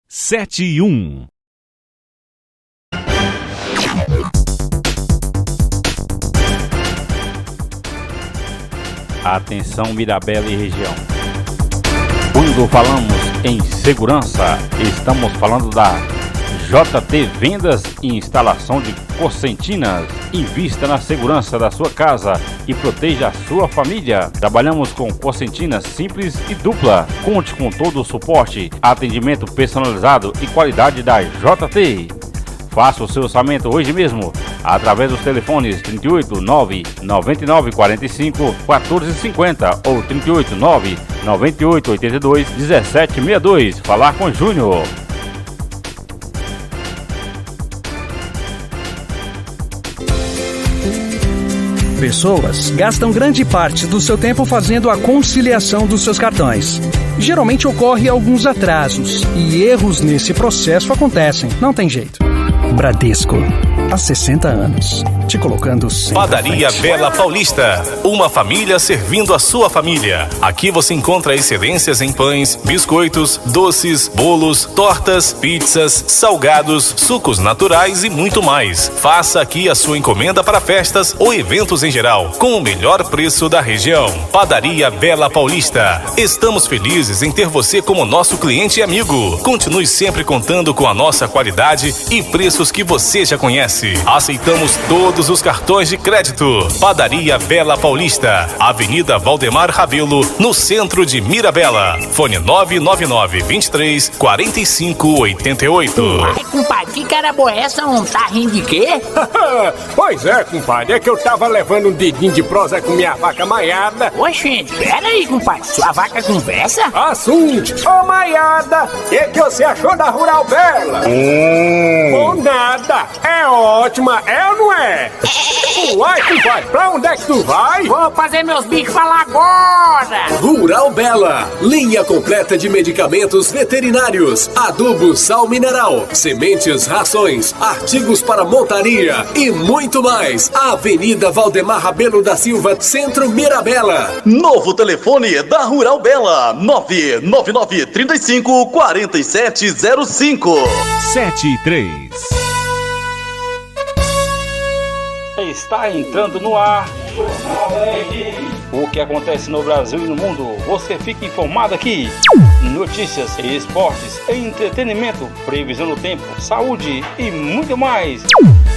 7-1. Atenção, Mirabela e região. Quando falamos em segurança, estamos falando da JT Vendas e Instalação de Correntinas. Invista na segurança da sua casa e proteja a sua família. Trabalhamos com correntinas simples e dupla. Conte com todo o suporte, atendimento personalizado e qualidade da JT. Faça o seu orçamento hoje mesmo através dos telefones 38 9 99 45 1450 ou 38 9 98 82 1762. Falar com Júnior. Pessoas gastam grande parte do seu tempo fazendo a conciliação dos seus cartões. Geralmente ocorre alguns atrasos e erros nesse processo acontecem, não tem jeito. Bradesco, há 60 anos, te colocando sempre. Padaria Bela Paulista, uma família servindo a sua família. Aqui você encontra excelências em pães, biscoitos, doces, bolos, tortas, pizzas, salgados, sucos naturais e muito mais. Faça aqui a sua encomenda para festas ou eventos em geral, com o melhor preço da região. Padaria Bela Paulista. Estamos felizes em ter você como nosso cliente e amigo. Continue sempre contando com a nossa qualidade e preços que você já conhece. Aceitamos todos os cartões de crédito. Padaria Bela Paulista, Avenida Valdemar Rabelo, no centro de Mirabela. Fone 999 23 45 88. Ai, compadre, que cara boa é essa? Tá rindo de quê? Pois é, compadre, é que eu tava levando um dedinho de prosa com minha vaca Maiada. Oxe, pera aí, compadre, sua vaca conversa? Assunto! Ô Maiada, o que você achou da Rural Bela? Bom nada, é ótima, é ou não é? Uai, compadre, pra onde é que tu vai? Vou fazer meus bichos falar agora! Rural Bela, linha completa de medicamentos veterinários, adubo sal mineral, sementes, rações, artigos para montaria e muito mais. Avenida Valdemar Rabelo da Silva, Centro Mirabela. Novo telefone da Rural Bela, 999 35 4705. 7-3. Está entrando no ar o que acontece no Brasil e no mundo. Você fica informado aqui. Notícias, esportes, entretenimento, previsão do tempo, saúde e muito mais.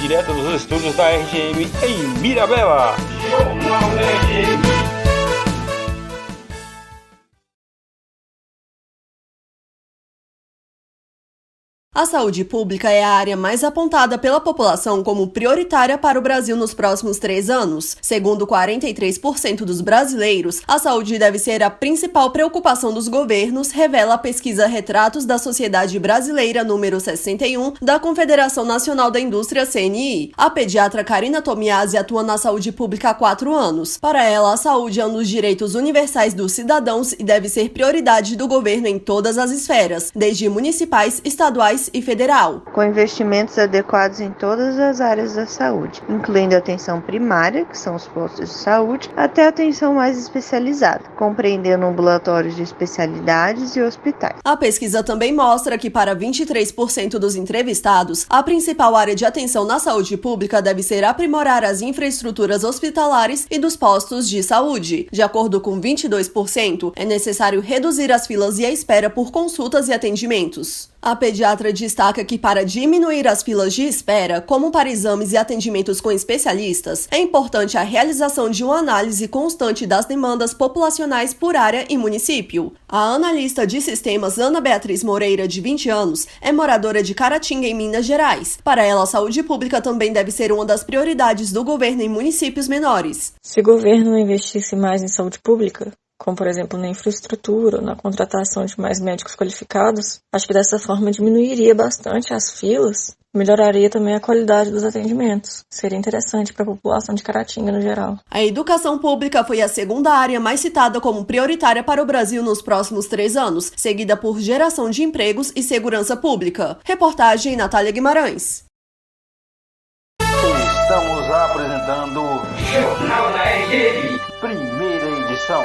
Direto dos estúdios da RGM em Mirabela. Jornal RGM. A saúde pública é a área mais apontada pela população como prioritária para o Brasil nos próximos 3 anos. Segundo 43% dos brasileiros, a saúde deve ser a principal preocupação dos governos, revela a pesquisa Retratos da Sociedade Brasileira número 61 da Confederação Nacional da Indústria CNI. A pediatra Karina Tomiasi atua na saúde pública há 4 anos. Para ela, a saúde é um dos direitos universais dos cidadãos e deve ser prioridade do governo em todas as esferas, desde municipais, estaduais e federal. Com investimentos adequados em todas as áreas da saúde, incluindo a atenção primária, que são os postos de saúde, até a atenção mais especializada, compreendendo ambulatórios de especialidades e hospitais. A pesquisa também mostra que para 23% dos entrevistados, a principal área de atenção na saúde pública deve ser aprimorar as infraestruturas hospitalares e dos postos de saúde. De acordo com 22%, é necessário reduzir as filas e a espera por consultas e atendimentos. A pediatra destaca que para diminuir as filas de espera, como para exames e atendimentos com especialistas, é importante a realização de uma análise constante das demandas populacionais por área e município. A analista de sistemas Ana Beatriz Moreira, de 20 anos, é moradora de Caratinga, em Minas Gerais. Para ela, a saúde pública também deve ser uma das prioridades do governo em municípios menores. Se o governo investisse mais em saúde pública, como por exemplo na infraestrutura, na contratação de mais médicos qualificados, acho que dessa forma diminuiria bastante as filas, melhoraria também a qualidade dos atendimentos. Seria interessante para a população de Caratinga no geral. A educação pública foi a segunda área mais citada como prioritária para o Brasil nos próximos 3 anos, seguida por geração de empregos e segurança pública. Reportagem Natália Guimarães. Estamos apresentando Jornal da RGM, primeira edição.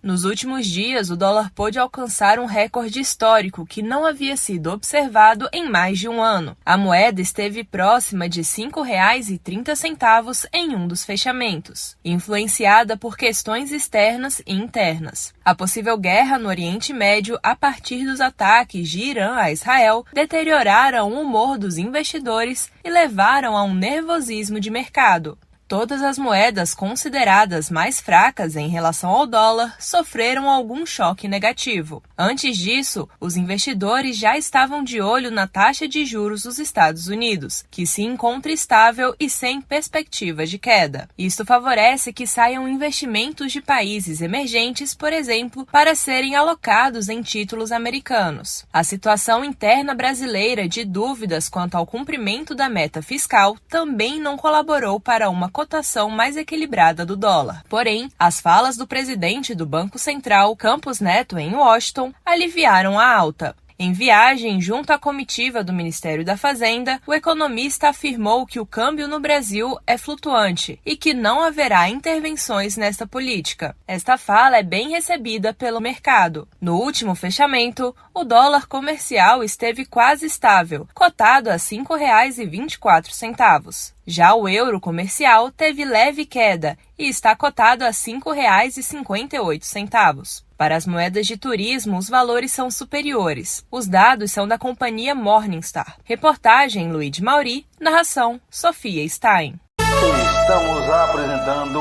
Nos últimos dias, o dólar pôde alcançar um recorde histórico que não havia sido observado em mais de um ano. A moeda esteve próxima de R$ 5,30 em um dos fechamentos, influenciada por questões externas e internas. A possível guerra no Oriente Médio, a partir dos ataques de Irã a Israel, deterioraram o humor dos investidores e levaram a um nervosismo de mercado. Todas as moedas consideradas mais fracas em relação ao dólar sofreram algum choque negativo. Antes disso, os investidores já estavam de olho na taxa de juros dos Estados Unidos, que se encontra estável e sem perspectivas de queda. Isto favorece que saiam investimentos de países emergentes, por exemplo, para serem alocados em títulos americanos. A situação interna brasileira de dúvidas quanto ao cumprimento da meta fiscal também não colaborou para uma cotação mais equilibrada do dólar. Porém, as falas do presidente do Banco Central, Campos Neto, em Washington, aliviaram a alta. Em viagem junto à comitiva do Ministério da Fazenda, o economista afirmou que o câmbio no Brasil é flutuante e que não haverá intervenções nesta política. Esta fala é bem recebida pelo mercado. No último fechamento, o dólar comercial esteve quase estável, cotado a R$ 5,24. Já o euro comercial teve leve queda e está cotado a R$ 5,58. Para as moedas de turismo, os valores são superiores. Os dados são da companhia Morningstar. Reportagem Luiz Mauri, narração Sofia Stein. Estamos apresentando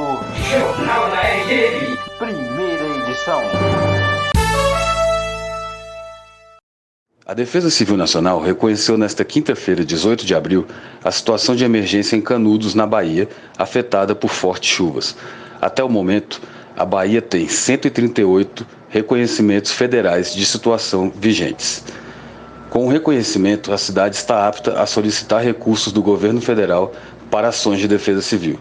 Jornal da RGM, primeira edição. A Defesa Civil Nacional reconheceu nesta quinta-feira, 18 de abril, a situação de emergência em Canudos, na Bahia, afetada por fortes chuvas. Até o momento, a Bahia tem 138 reconhecimentos federais de situação vigentes. Com o reconhecimento, a cidade está apta a solicitar recursos do governo federal para ações de defesa civil.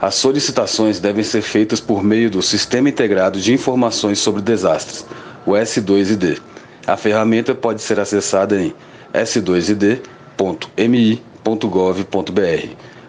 As solicitações devem ser feitas por meio do Sistema Integrado de Informações sobre Desastres, o S2ID. A ferramenta pode ser acessada em s2id.mi.gov.br.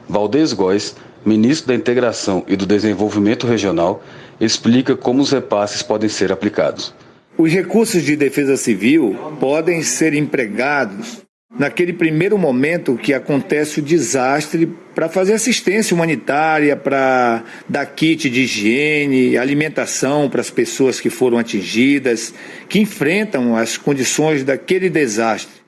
Valdez Góes, ministro da Integração e do Desenvolvimento Regional, explica como os repasses podem ser aplicados. Os recursos de defesa civil podem ser empregados naquele primeiro momento que acontece o desastre para fazer assistência humanitária, para dar kit de higiene, alimentação para as pessoas que foram atingidas, que enfrentam as condições daquele desastre,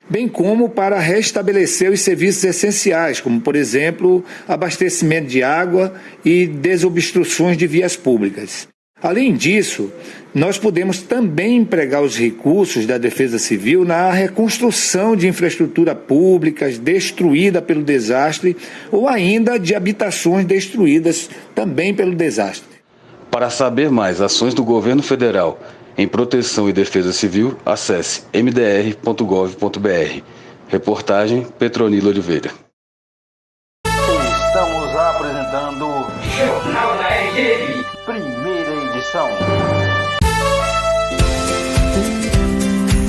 bem como para restabelecer os serviços essenciais, como, por exemplo, abastecimento de água e desobstruções de vias públicas. Além disso, nós podemos também empregar os recursos da Defesa Civil na reconstrução de infraestrutura públicas destruída pelo desastre ou ainda de habitações destruídas também pelo desastre. Para saber mais ações do governo federal em proteção e defesa civil, acesse mdr.gov.br. Reportagem Petronila Oliveira. Estamos apresentando Jornal da RGM, primeira edição.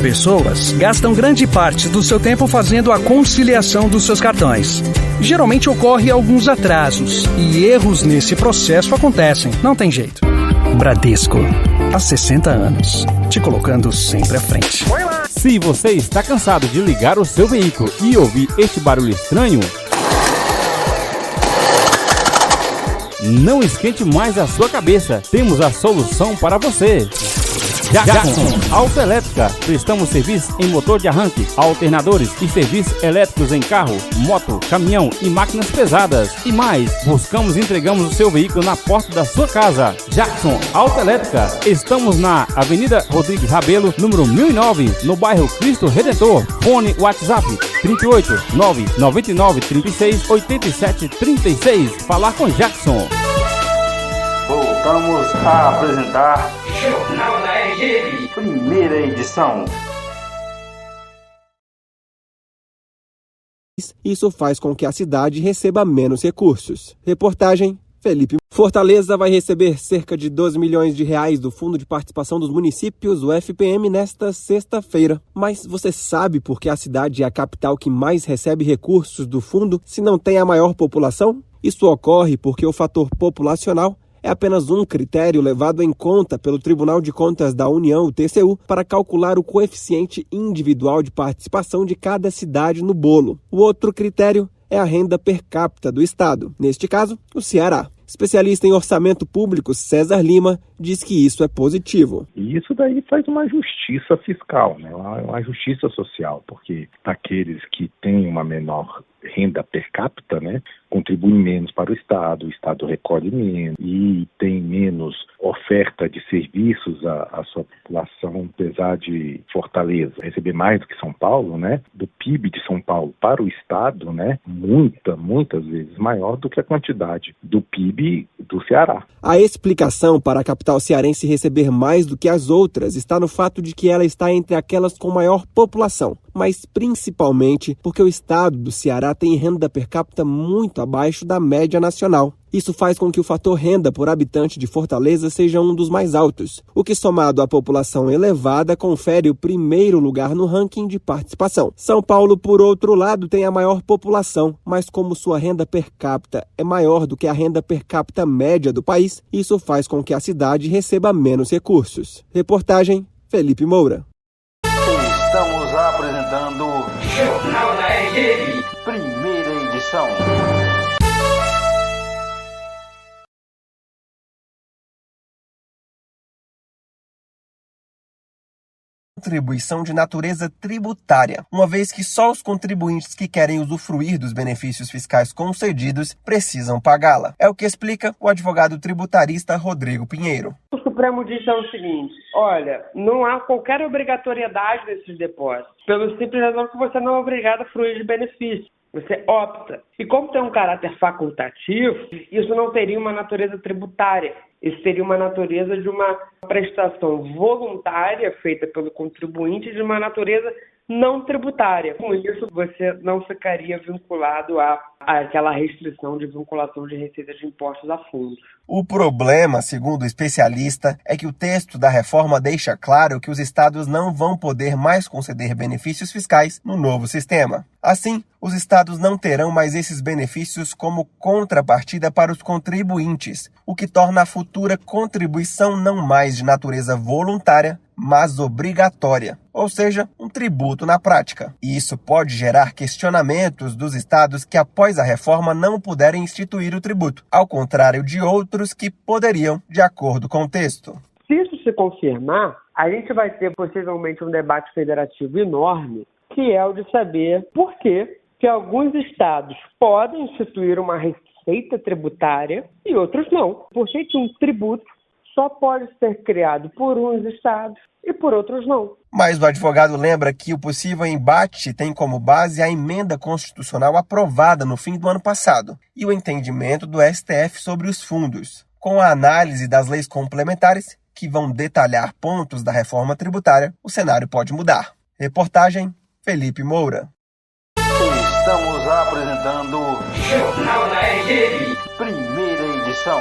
Pessoas gastam grande parte do seu tempo fazendo a conciliação dos seus cartões. Geralmente ocorre alguns atrasos e erros nesse processo acontecem, não tem jeito. Bradesco, há 60 anos, te colocando sempre à frente. Se você está cansado de ligar o seu veículo e ouvir este barulho estranho, não esquente mais a sua cabeça, temos a solução para você. Jackson Autoelétrica. Prestamos serviço em motor de arranque, alternadores e serviços elétricos em carro, moto, caminhão e máquinas pesadas. E mais, buscamos e entregamos o seu veículo na porta da sua casa. Jackson Autoelétrica. Estamos na Avenida Rodrigues Rabelo, número 1009, no bairro Cristo Redentor. Fone WhatsApp 38 999 36 87 36. Falar com Jackson. Voltamos a apresentar Jornal da RGM, primeira edição. Isso faz com que a cidade receba menos recursos. Reportagem Felipe. Fortaleza vai receber cerca de 12 milhões de reais do Fundo de Participação dos Municípios, o FPM, nesta sexta-feira. Mas você sabe por que a cidade é a capital que mais recebe recursos do fundo se não tem a maior população? Isso ocorre porque o fator populacional é apenas um critério levado em conta pelo Tribunal de Contas da União, o TCU, para calcular o coeficiente individual de participação de cada cidade no bolo. O outro critério é a renda per capita do estado, neste caso, o Ceará. Especialista em orçamento público, César Lima, diz que isso é positivo. E isso daí faz uma justiça fiscal, né? Uma justiça social, porque aqueles que têm uma menor renda per capita, né, contribuem menos para o Estado recolhe menos e tem menos oferta de serviços à sua população, apesar de Fortaleza receber mais do que São Paulo, né, do PIB de São Paulo para o Estado, né, muitas vezes maior do que a quantidade do PIB do Ceará. A explicação para a capital cearense receber mais do que as outras está no fato de que ela está entre aquelas com maior população, mas principalmente porque o estado do Ceará tem renda per capita muito abaixo da média nacional. Isso faz com que o fator renda por habitante de Fortaleza seja um dos mais altos, o que, somado à população elevada, confere o primeiro lugar no ranking de participação. São Paulo, por outro lado, tem a maior população, mas como sua renda per capita é maior do que a renda per capita média do país, isso faz com que a cidade receba menos recursos. Reportagem Felipe Moura. Estamos apresentando Jornal da RN, primeira edição. Contribuição de natureza tributária, uma vez que só os contribuintes que querem usufruir dos benefícios fiscais concedidos precisam pagá-la. É o que explica o advogado tributarista Rodrigo Pinheiro. O Supremo diz o seguinte: olha, não há qualquer obrigatoriedade desses depósitos, pelo simples razão que você não é obrigado a fruir de benefício. Você opta. E como tem um caráter facultativo, isso não teria uma natureza tributária. Isso teria uma natureza de uma prestação voluntária feita pelo contribuinte de uma natureza não tributária. Com isso, você não ficaria vinculado àquela restrição de vinculação de receitas de impostos a fundos. O problema, segundo o especialista, é que o texto da reforma deixa claro que os estados não vão poder mais conceder benefícios fiscais no novo sistema. Assim, os estados não terão mais esses benefícios como contrapartida para os contribuintes, o que torna a futura contribuição não mais de natureza voluntária, mas obrigatória, ou seja, um tributo na prática. E isso pode gerar questionamentos dos estados que, após a reforma, não puderem instituir o tributo, ao contrário de outros que poderiam, de acordo com o texto. Se isso se confirmar, a gente vai ter possivelmente um debate federativo enorme, que é o de saber por que alguns estados podem instituir uma receita tributária e outros não. Por que um tributo só pode ser criado por uns estados e por outros não? Mas o advogado lembra que o possível embate tem como base a emenda constitucional aprovada no fim do ano passado e o entendimento do STF sobre os fundos. Com a análise das leis complementares, que vão detalhar pontos da reforma tributária, o cenário pode mudar. Reportagem Felipe Moura. Estamos apresentando Jornal da RN, primeira edição.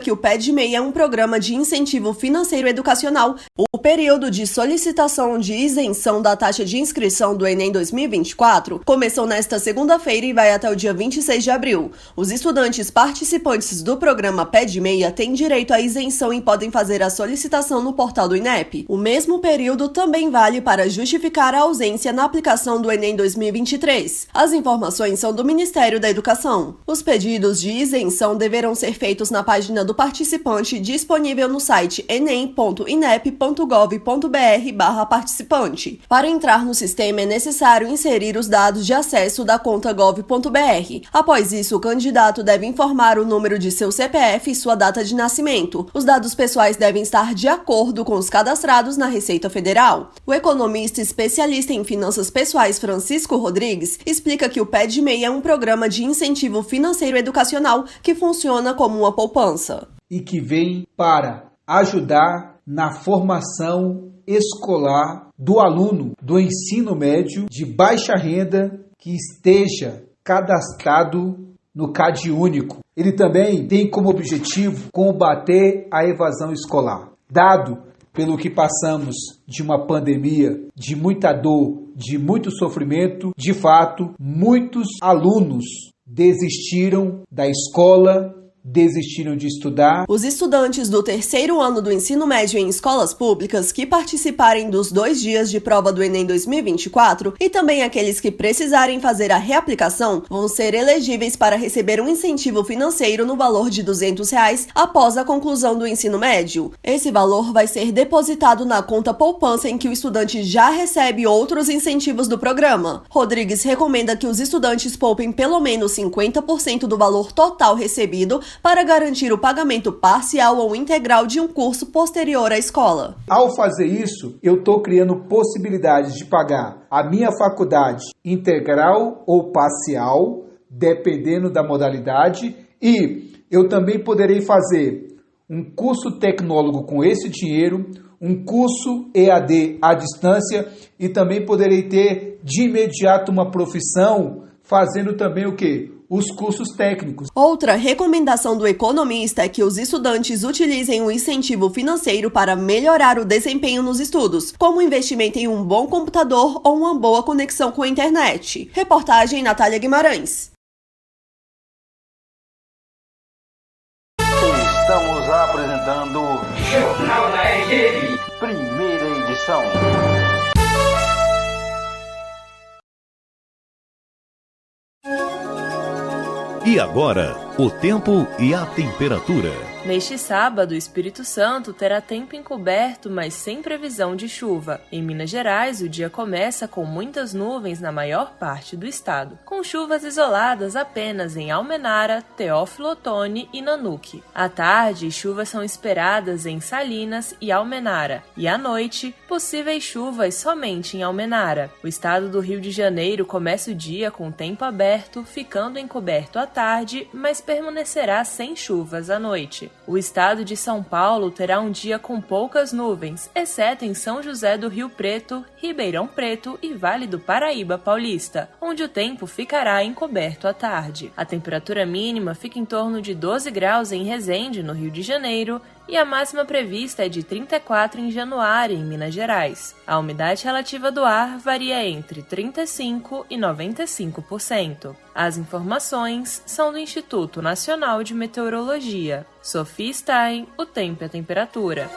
Que o Pé de Meia é um programa de incentivo financeiro educacional. O período de solicitação de isenção da taxa de inscrição do Enem 2024 começou nesta segunda-feira e vai até o dia 26 de abril. Os estudantes participantes do programa Pé de Meia têm direito à isenção e podem fazer a solicitação no portal do INEP. O mesmo período também vale para justificar a ausência na aplicação do Enem 2023. As informações são do Ministério da Educação. Os pedidos de isenção deverão ser feitos na página do participante disponível no site enem.inep.gov.br/participante. Para entrar no sistema é necessário inserir os dados de acesso da conta gov.br. Após isso, o candidato deve informar o número de seu CPF e sua data de nascimento. Os dados pessoais devem estar de acordo com os cadastrados na Receita Federal. O economista especialista em finanças pessoais Francisco Rodrigues explica que o Pé de Meia é um programa de incentivo financeiro educacional que funciona como uma poupança. E que vem para ajudar na formação escolar do aluno do ensino médio de baixa renda que esteja cadastrado no CAD único. Ele também tem como objetivo combater a evasão escolar, dado pelo que passamos de uma pandemia, de muita dor, de muito sofrimento, de fato, muitos alunos desistiram da escola, desistiram de estudar. Os estudantes do terceiro ano do ensino médio em escolas públicas que participarem dos 2 dias de prova do Enem 2024 e também aqueles que precisarem fazer a reaplicação vão ser elegíveis para receber um incentivo financeiro no valor de R$ 200 após a conclusão do ensino médio. Esse valor vai ser depositado na conta poupança em que o estudante já recebe outros incentivos do programa. Rodrigues recomenda que os estudantes poupem pelo menos 50% do valor total recebido para garantir o pagamento parcial ou integral de um curso posterior à escola. Ao fazer isso, eu estou criando possibilidades de pagar a minha faculdade integral ou parcial, dependendo da modalidade, e eu também poderei fazer um curso tecnólogo com esse dinheiro, um curso EAD à distância e também poderei ter de imediato uma profissão fazendo também o quê? Os cursos técnicos. Outra recomendação do economista é que os estudantes utilizem o incentivo financeiro para melhorar o desempenho nos estudos, como investimento em um bom computador ou uma boa conexão com a internet. Reportagem Natália Guimarães. Estamos apresentando Jornal da RN, primeira edição. E agora, o tempo e a temperatura. Neste sábado, o Espírito Santo terá tempo encoberto, mas sem previsão de chuva. Em Minas Gerais, o dia começa com muitas nuvens na maior parte do estado, com chuvas isoladas apenas em Almenara, Teófilo Otoni e Nanuque. À tarde, chuvas são esperadas em Salinas e Almenara, e à noite, possíveis chuvas somente em Almenara. O estado do Rio de Janeiro começa o dia com tempo aberto, ficando encoberto à tarde, mas permanecerá sem chuvas à noite. O estado de São Paulo terá um dia com poucas nuvens, exceto em São José do Rio Preto, Ribeirão Preto e Vale do Paraíba Paulista, onde o tempo ficará encoberto à tarde. A temperatura mínima fica em torno de 12 graus em Resende, no Rio de Janeiro, e a máxima prevista é de 34 em Januário, em Minas Gerais. A umidade relativa do ar varia entre 35% e 95%. As informações são do Instituto Nacional de Meteorologia. Sofia Stein, o tempo e a temperatura.